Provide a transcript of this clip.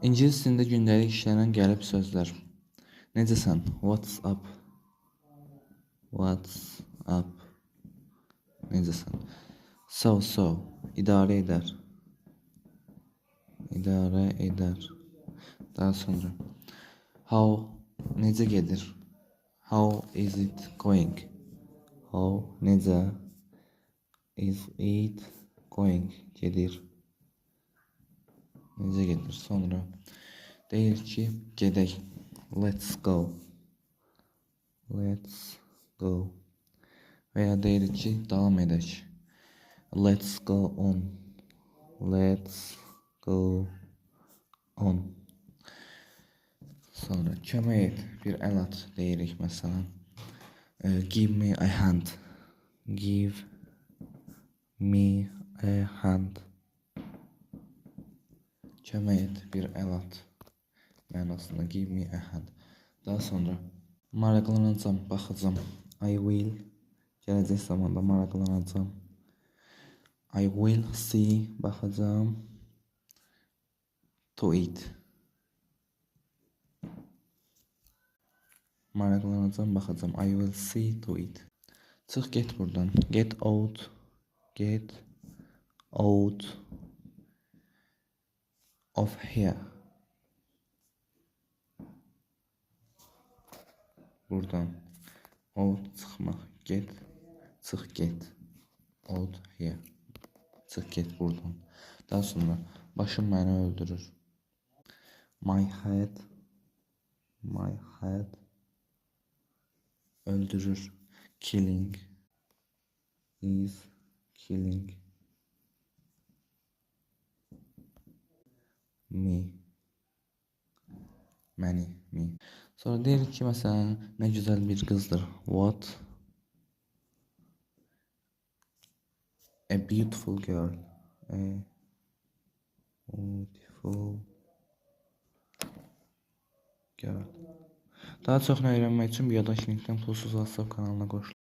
İngilis dilində gündəlik işlənən gəlib sözlər. Necəsən? What's up? What's up? Necəsən? So. İdarə edər. İdarə edər. Daha sonra. How? Necə gedir? How is it going? How? Necə? Is it going? Gedir. Necə gedir? Sonra deyir ki, gedək. Let's go. Let's go. Və ya deyir ki, davam edək. Let's go on. Let's go on. Sonra kömək et, bir əl at deyirik məsələn. Give me a hand. Give me a hand. Kömək et, bir əl at. Mənasında give me a hand. Daha sonra maraqlanacam, baxacam. I will. Gələcək zamanda maraqlanacam. I will see. Baxacam. To it. Maraqlanacam, baxacam. I will see to it. Çıx get buradan. Get out. Get out of here. Buradan. Out çıxmaq. Get. Çıx get. Out here. Çıx get buradan. Daha sonra başım məni öldürür. My head. My head. Öldürür. Killing. Is killing. Me. Məni. Me. Sonra deyir ki, məsələn, nə gözəl bir qızdır. What a beautiful girl. A beautiful girl. Daha çox öyrənmək üçün Biodaklinikdən pulsuz WhatsApp kanalına qoşulun.